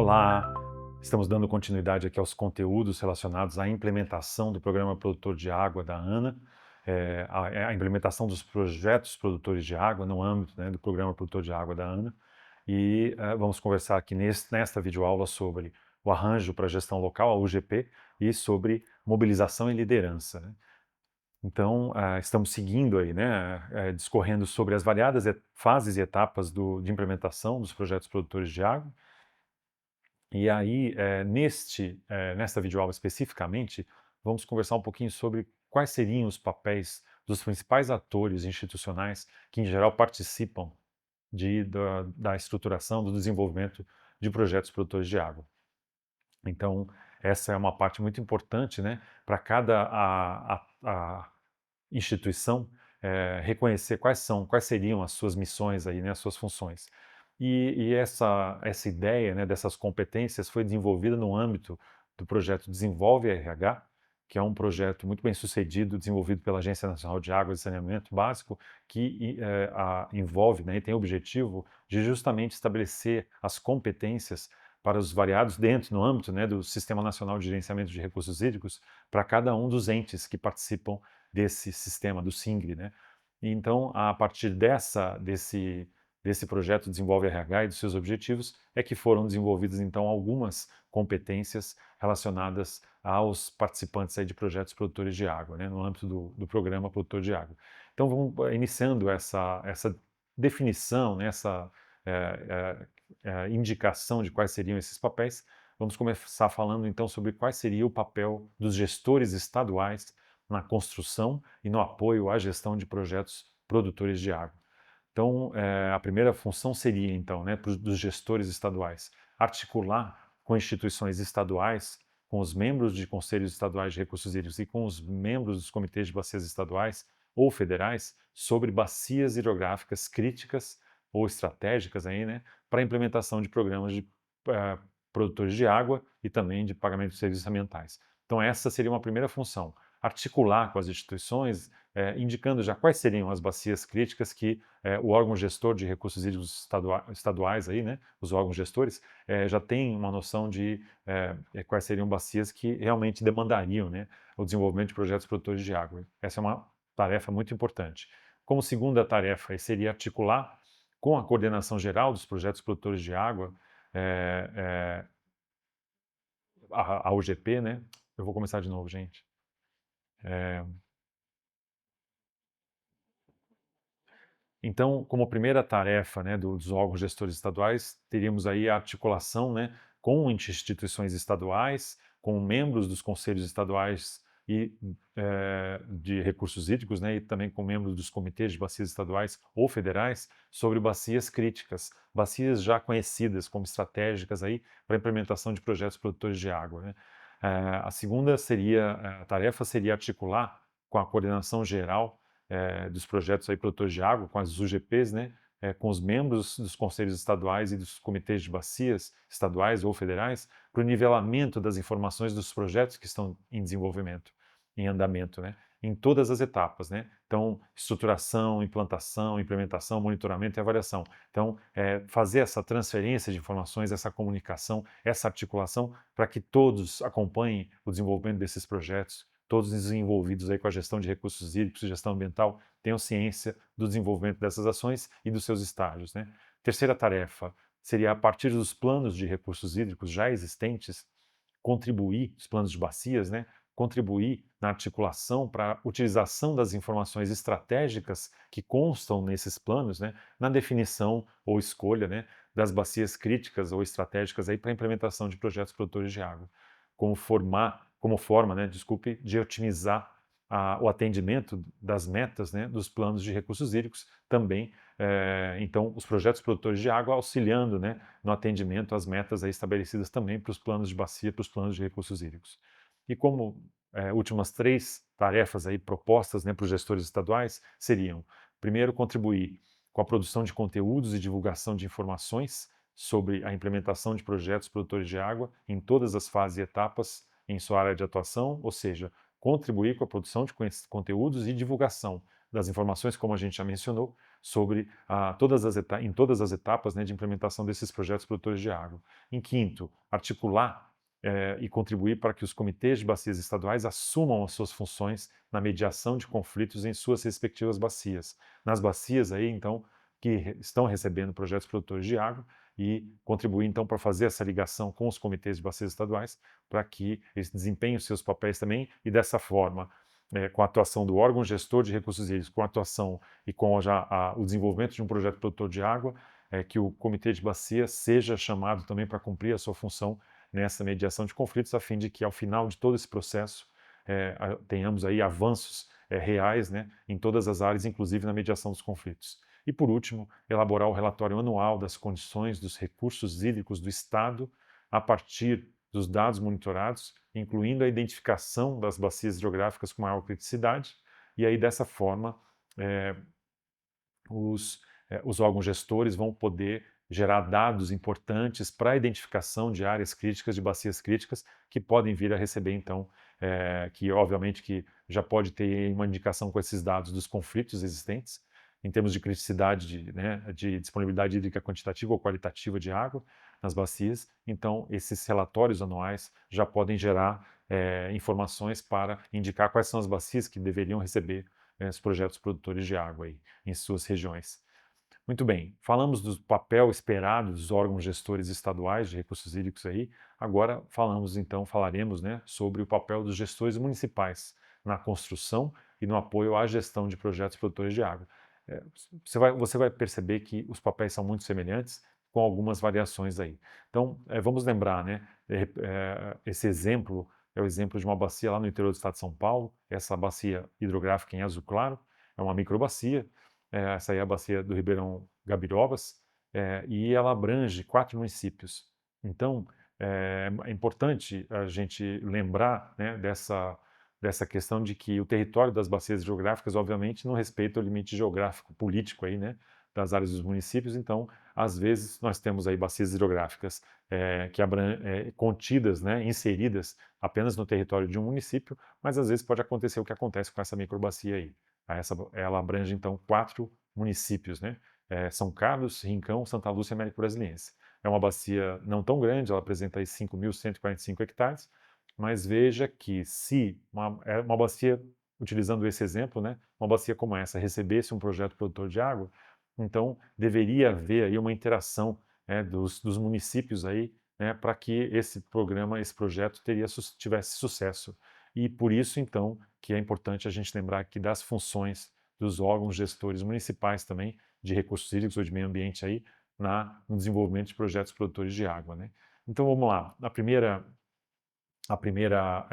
Olá, estamos dando continuidade aqui aos conteúdos relacionados à implementação do Programa Produtor de Água da ANA, a implementação dos projetos produtores de água no âmbito, né, do Programa Produtor de Água da ANA. E vamos conversar aqui nesta videoaula sobre o arranjo para gestão local, a UGP, e sobre mobilização e liderança, né? Então, estamos seguindo aí, né, discorrendo sobre as variadas fases e etapas de implementação dos projetos produtores de água. E aí, nesta videoaula especificamente, vamos conversar um pouquinho sobre quais seriam os papéis dos principais atores institucionais que, em geral, participam da estruturação, do desenvolvimento de projetos produtores de água. Então, essa é uma parte muito importante, né, para cada a instituição reconhecer quais seriam as suas missões aí, né, as suas funções. E essa ideia, né, dessas competências foi desenvolvida no âmbito do projeto Desenvolve RH, que é um projeto muito bem sucedido, desenvolvido pela Agência Nacional de Água e Saneamento Básico, que envolve, né, e tem o objetivo de justamente estabelecer as competências para os variados dentro, no âmbito, né, do Sistema Nacional de Gerenciamento de Recursos Hídricos, para cada um dos entes que participam desse sistema, do SINGRE, né? E então, a partir desse projeto Desenvolve RH e dos seus objetivos, é que foram desenvolvidas, então, algumas competências relacionadas aos participantes aí de projetos produtores de água, né, no âmbito do programa Produtor de Água. Então, vamos iniciando essa definição, né, essa indicação de quais seriam esses papéis. Vamos começar falando, então, sobre qual seria o papel dos gestores estaduais na construção e no apoio à gestão de projetos produtores de água. Então, a primeira função seria, então, né, dos gestores estaduais, articular com instituições estaduais, com os membros de conselhos estaduais de recursos hídricos e com os membros dos comitês de bacias estaduais ou federais sobre bacias hidrográficas críticas ou estratégicas aí, né, para a implementação de programas de produtores de água e também de pagamento de serviços ambientais. Então, essa seria uma primeira função, articular com as instituições, indicando já quais seriam as bacias críticas que o órgão gestor de recursos hídricos estaduais, aí, né, os órgãos gestores, já têm uma noção de quais seriam bacias que realmente demandariam, né, o desenvolvimento de projetos produtores de água. Essa é uma tarefa muito importante. Como segunda tarefa, seria articular com a coordenação geral dos projetos produtores de água, a UGP, né? Eu vou começar de novo, gente. Então, como primeira tarefa, né, dos órgãos gestores estaduais, teríamos aí a articulação, né, com instituições estaduais, com membros dos conselhos estaduais e de recursos hídricos, né, e também com membros dos comitês de bacias estaduais ou federais sobre bacias críticas, bacias já conhecidas como estratégicas aí para a implementação de projetos produtores de água, né. A segunda tarefa seria articular com a coordenação geral dos projetos aí produtores de água, com as UGPs, né, com os membros dos conselhos estaduais e dos comitês de bacias estaduais ou federais, para o nivelamento das informações dos projetos que estão em desenvolvimento, em andamento, né, em todas as etapas, né? Então, estruturação, implantação, implementação, monitoramento e avaliação. Então, fazer essa transferência de informações, essa comunicação, essa articulação, para que todos acompanhem o desenvolvimento desses projetos, todos os envolvidos aí com a gestão de recursos hídricos e gestão ambiental tenham ciência do desenvolvimento dessas ações e dos seus estágios, né? Terceira tarefa seria, a partir dos planos de recursos hídricos já existentes, contribuir, os planos de bacias, né? Contribuir na articulação para a utilização das informações estratégicas que constam nesses planos, né? Na definição ou escolha, né, das bacias críticas ou estratégicas aí para a implementação de projetos produtores de água, como forma, né, de otimizar o atendimento das metas, né, dos planos de recursos hídricos também. Então, os projetos produtores de água auxiliando, né, no atendimento às metas aí estabelecidas também para os planos de bacia, para os planos de recursos hídricos. E como últimas três tarefas aí propostas, né, para os gestores estaduais seriam, primeiro, contribuir com a produção de conteúdos e divulgação de informações sobre a implementação de projetos produtores de água em todas as fases e etapas em sua área de atuação, ou seja, contribuir com a produção de conteúdos e divulgação das informações, como a gente já mencionou, sobre em todas as etapas, né, de implementação desses projetos produtores de água. Em quinto, articular e contribuir para que os comitês de bacias estaduais assumam as suas funções na mediação de conflitos em suas respectivas bacias. Nas bacias aí, então, que estão recebendo projetos produtores de água e contribuir, então, para fazer essa ligação com os comitês de bacias estaduais para que eles desempenhem os seus papéis também e, dessa forma, com a atuação do órgão gestor de recursos hídricos, com a atuação e com o desenvolvimento de um projeto produtor de água, que o comitê de bacia seja chamado também para cumprir a sua função nessa mediação de conflitos, a fim de que, ao final de todo esse processo, tenhamos aí avanços reais, né, em todas as áreas, inclusive na mediação dos conflitos. E, por último, elaborar o relatório anual das condições dos recursos hídricos do Estado a partir dos dados monitorados, incluindo a identificação das bacias hidrográficas com maior criticidade, e aí, dessa forma, os órgãos gestores vão poder gerar dados importantes para a identificação de áreas críticas, de bacias críticas, que podem vir a receber, então, que obviamente que já pode ter uma indicação com esses dados dos conflitos existentes, em termos de criticidade, de disponibilidade hídrica quantitativa ou qualitativa de água nas bacias. Então, esses relatórios anuais já podem gerar informações para indicar quais são as bacias que deveriam receber os projetos produtores de água aí, em suas regiões. Muito bem, falamos do papel esperado dos órgãos gestores estaduais de recursos hídricos aí, agora falaremos, né, sobre o papel dos gestores municipais na construção e no apoio à gestão de projetos produtores de água. Você vai perceber que os papéis são muito semelhantes, com algumas variações aí. Então, vamos lembrar, né, esse exemplo é o exemplo de uma bacia lá no interior do estado de São Paulo, essa bacia hidrográfica em azul claro, é uma microbacia, essa aí é a bacia do Ribeirão Gabirobas, e ela abrange 4 municípios. Então, é importante a gente lembrar, né, dessa questão de que o território das bacias geográficas, obviamente, não respeita o limite geográfico político aí, né, das áreas dos municípios. Então, às vezes, nós temos aí bacias hidrográficas contidas, né, inseridas apenas no território de um município, mas às vezes pode acontecer o que acontece com essa microbacia aí. Ela abrange, então, 4 municípios, né? São Carlos, Rincão, Santa Lúcia e Américo Brasiliense. É uma bacia não tão grande, ela apresenta aí 5.145 hectares, mas veja que se uma bacia, utilizando esse exemplo, né, uma bacia como essa recebesse um projeto produtor de água, então deveria haver aí uma interação dos municípios aí, né, para que esse projeto tivesse sucesso. E por isso, então, que é importante a gente lembrar aqui das funções dos órgãos gestores municipais também, de recursos hídricos ou de meio ambiente aí, no desenvolvimento de projetos produtores de água, né? Então vamos lá. A primeira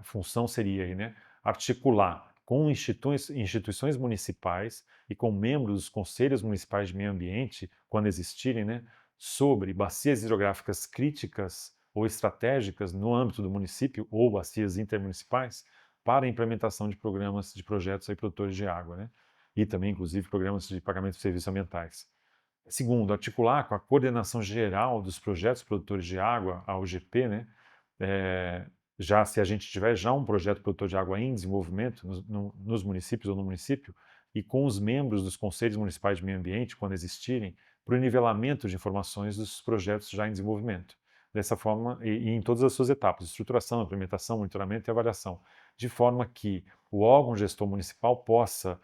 função seria aí, né, articular com instituições municipais e com membros dos conselhos municipais de meio ambiente, quando existirem, né, sobre bacias hidrográficas críticas ou estratégicas no âmbito do município ou bacias intermunicipais para a implementação de projetos aí, produtores de água, né, e também, inclusive, programas de pagamento de serviços ambientais. Segundo, articular com a coordenação geral dos projetos produtores de água, a UGP, né, já se a gente tiver já um projeto produtor de água em desenvolvimento nos municípios ou no município, e com os membros dos conselhos municipais de meio ambiente, quando existirem, para o nivelamento de informações dos projetos já em desenvolvimento. Dessa forma, e em todas as suas etapas, estruturação, implementação, monitoramento e avaliação, de forma que o órgão gestor municipal possa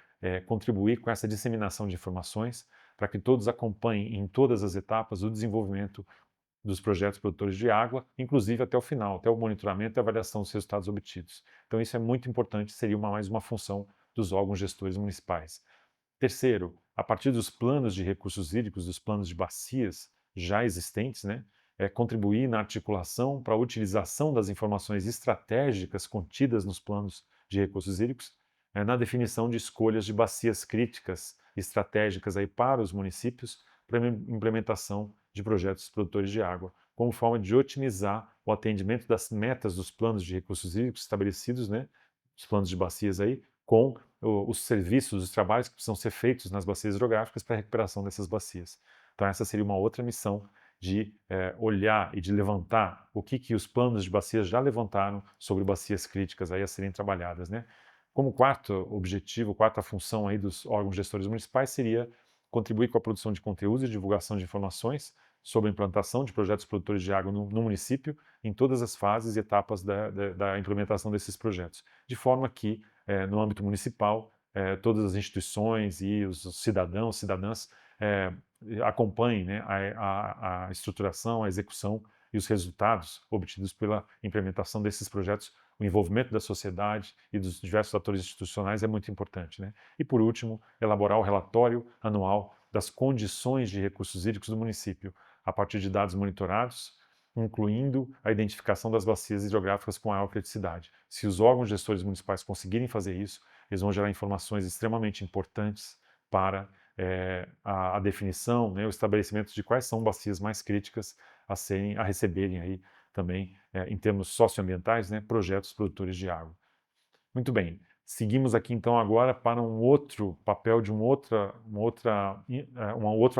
contribuir com essa disseminação de informações para que todos acompanhem em todas as etapas o desenvolvimento dos projetos produtores de água, inclusive até o final, até o monitoramento e avaliação dos resultados obtidos. Então isso é muito importante, seria mais uma função dos órgãos gestores municipais. Terceiro, a partir dos planos de recursos hídricos, dos planos de bacias já existentes, né, contribuir na articulação para a utilização das informações estratégicas contidas nos planos de recursos hídricos, na definição de escolhas de bacias críticas estratégicas aí para os municípios, para a implementação de projetos produtores de água, como forma de otimizar o atendimento das metas dos planos de recursos hídricos estabelecidos, né, os planos de bacias aí, com os serviços, os trabalhos que precisam ser feitos nas bacias hidrográficas para a recuperação dessas bacias. Então essa seria uma outra missão de olhar e de levantar o que os planos de bacias já levantaram sobre bacias críticas aí a serem trabalhadas, né? Como quarto objetivo, quarta função aí dos órgãos gestores municipais seria contribuir com a produção de conteúdos e divulgação de informações sobre a implantação de projetos produtores de água no município, em todas as fases e etapas da implementação desses projetos, de forma que, no âmbito municipal, todas as instituições e os cidadãos, cidadãs, acompanhem, né, a estruturação, a execução e os resultados obtidos pela implementação desses projetos. O envolvimento da sociedade e dos diversos atores institucionais é muito importante, né? E, por último, elaborar o relatório anual das condições de recursos hídricos do município, a partir de dados monitorados, incluindo a identificação das bacias hidrográficas com maior criticidade. Se os órgãos gestores municipais conseguirem fazer isso, eles vão gerar informações extremamente importantes para a definição, né, o estabelecimento de quais são bacias mais críticas a receberem aí também, em termos socioambientais, né, projetos produtores de água. Muito bem, seguimos aqui então agora para um outro papel de um outro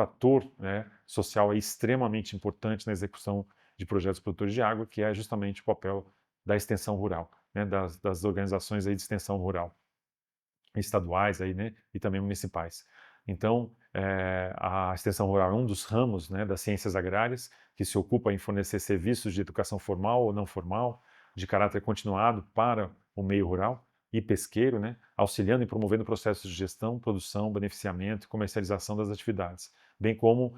ator, né, social extremamente importante na execução de projetos produtores de água, que é justamente o papel da extensão rural, né, das organizações aí de extensão rural, estaduais aí, né, e também municipais. Então, a extensão rural é um dos ramos, né, das ciências agrárias que se ocupa em fornecer serviços de educação formal ou não formal, de caráter continuado para o meio rural e pesqueiro, né, auxiliando e promovendo processos de gestão, produção, beneficiamento e comercialização das atividades, bem como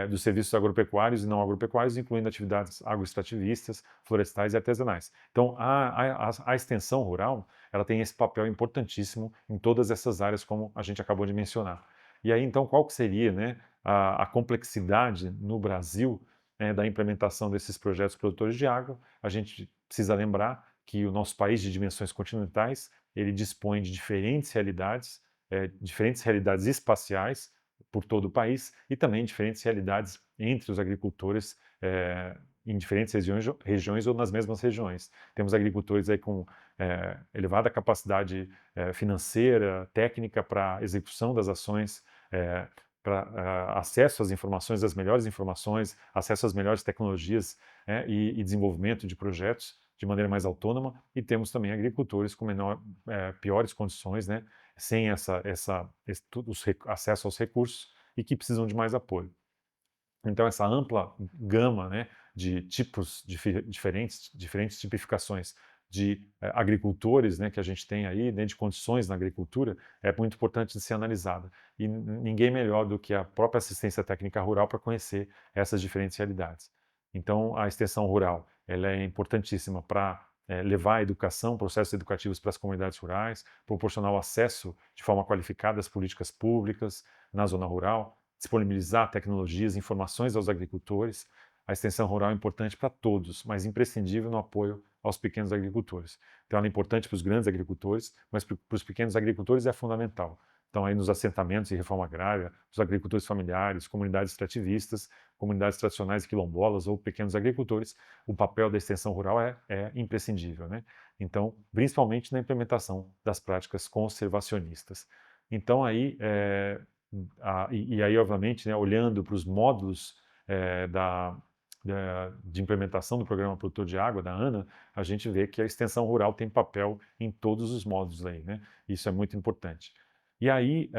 dos serviços agropecuários e não agropecuários, incluindo atividades agroextrativistas, florestais e artesanais. Então, a extensão rural, ela tem esse papel importantíssimo em todas essas áreas, como a gente acabou de mencionar. E aí, então, qual que seria, né, a complexidade no Brasil, né, da implementação desses projetos produtores de água? A gente precisa lembrar que o nosso país de dimensões continentais, ele dispõe de diferentes realidades espaciais por todo o país e também diferentes realidades entre os agricultores em diferentes regiões ou nas mesmas regiões. Temos agricultores aí com elevada capacidade financeira, técnica para execução das ações, para acesso às informações, às melhores informações, acesso às melhores tecnologias e desenvolvimento de projetos de maneira mais autônoma, e temos também agricultores com piores condições, né, sem acesso aos recursos e que precisam de mais apoio. Então, essa ampla gama, né, de tipos diferentes tipificações de agricultores, né, que a gente tem aí, né, de condições na agricultura, é muito importante de ser analisada. E ninguém melhor do que a própria assistência técnica rural para conhecer essas diferentes realidades. Então, a extensão rural, ela é importantíssima para levar a educação, processos educativos para as comunidades rurais, proporcionar o acesso de forma qualificada às políticas públicas na zona rural, disponibilizar tecnologias, informações aos agricultores. A extensão rural é importante para todos, mas imprescindível no apoio aos pequenos agricultores. Então, ela é importante para os grandes agricultores, mas para os pequenos agricultores é fundamental. Então, aí nos assentamentos e reforma agrária, os agricultores familiares, comunidades extrativistas, comunidades tradicionais quilombolas ou pequenos agricultores, o papel da extensão rural é imprescindível, né? Então, principalmente na implementação das práticas conservacionistas. Então, aí, e aí, obviamente, né, olhando para os módulos de implementação do Programa Produtor de Água, da ANA, a gente vê que a extensão rural tem papel em todos os módulos aí, né? Isso é muito importante. E aí,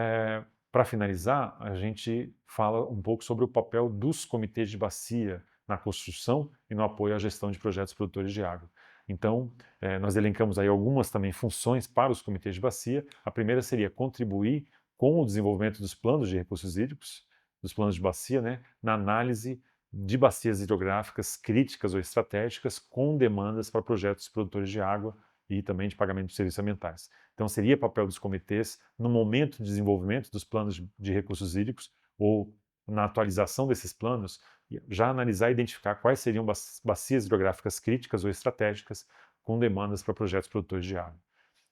para finalizar, a gente fala um pouco sobre o papel dos comitês de bacia na construção e no apoio à gestão de projetos produtores de água. Então, nós elencamos aí algumas também funções para os comitês de bacia. A primeira seria contribuir com o desenvolvimento dos planos de recursos hídricos, dos planos de bacia, né, na análise de bacias hidrográficas críticas ou estratégicas com demandas para projetos produtores de água e também de pagamento de serviços ambientais. Então, seria papel dos comitês, no momento de desenvolvimento dos planos de recursos hídricos ou na atualização desses planos, já analisar e identificar quais seriam bacias hidrográficas críticas ou estratégicas com demandas para projetos produtores de água.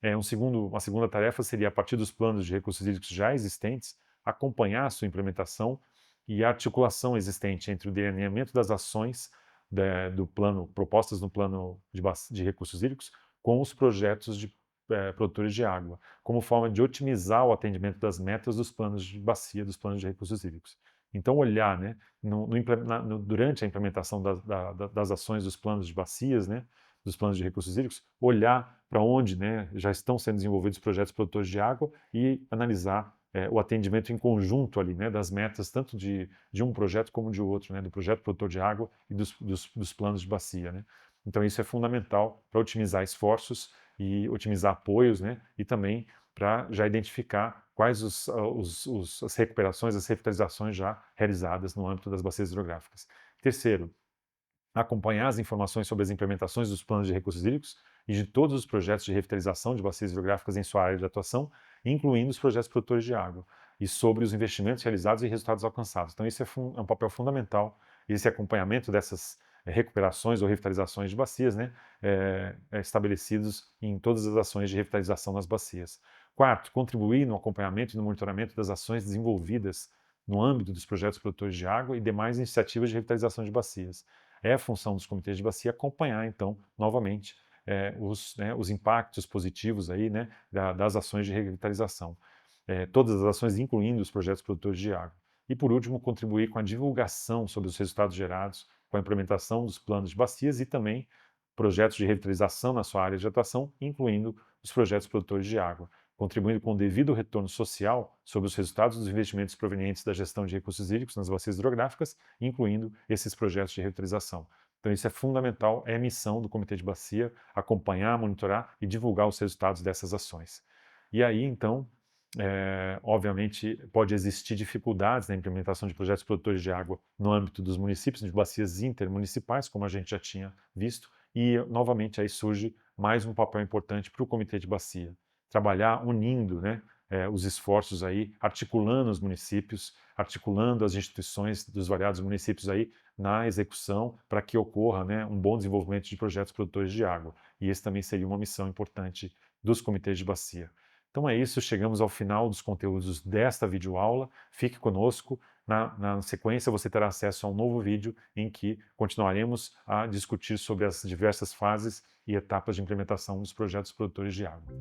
Uma segunda tarefa seria, a partir dos planos de recursos hídricos já existentes, acompanhar a sua implementação e a articulação existente entre o delineamento das ações do plano, propostas no plano de recursos hídricos, com os projetos de produtores de água, como forma de otimizar o atendimento das metas dos planos de bacia, dos planos de recursos hídricos. Então, olhar, né, durante a implementação das ações dos planos de bacias, né, dos planos de recursos hídricos, olhar para onde, né, já estão sendo desenvolvidos projetos produtores de água e analisar o atendimento em conjunto ali, né, das metas tanto de um projeto como de outro, né, do projeto produtor de água e dos planos de bacia, né. Então isso é fundamental para otimizar esforços e otimizar apoios, né, e também para já identificar quais as recuperações, as revitalizações já realizadas no âmbito das bacias hidrográficas. Terceiro, acompanhar as informações sobre as implementações dos planos de recursos hídricos e de todos os projetos de revitalização de bacias hidrográficas em sua área de atuação, incluindo os projetos produtores de água, e sobre os investimentos realizados e resultados alcançados. Então, isso é um papel fundamental, esse acompanhamento dessas recuperações ou revitalizações de bacias, né, estabelecidos em todas as ações de revitalização nas bacias. Quarto, contribuir no acompanhamento e no monitoramento das ações desenvolvidas no âmbito dos projetos produtores de água e demais iniciativas de revitalização de bacias. É a função dos comitês de bacia acompanhar, então, novamente, os impactos positivos aí, né, das ações de revitalização. Todas as ações, incluindo os projetos produtores de água. E, por último, contribuir com a divulgação sobre os resultados gerados com a implementação dos planos de bacias e também projetos de revitalização na sua área de atuação, incluindo os projetos produtores de água, contribuindo com o devido retorno social sobre os resultados dos investimentos provenientes da gestão de recursos hídricos nas bacias hidrográficas, incluindo esses projetos de revitalização. Então isso é fundamental, é a missão do Comitê de Bacia, acompanhar, monitorar e divulgar os resultados dessas ações. E aí, então, obviamente, pode existir dificuldades na implementação de projetos produtores de água no âmbito dos municípios, de bacias intermunicipais, como a gente já tinha visto, e, novamente, aí surge mais um papel importante para o Comitê de Bacia. Trabalhar unindo, né, os esforços aí, articulando os municípios, articulando as instituições dos variados municípios aí na execução para que ocorra, né, um bom desenvolvimento de projetos produtores de água. E esse também seria uma missão importante dos comitês de bacia. Então é isso, chegamos ao final dos conteúdos desta videoaula. Fique conosco. Na sequência você terá acesso a um novo vídeo em que continuaremos a discutir sobre as diversas fases e etapas de implementação dos projetos produtores de água.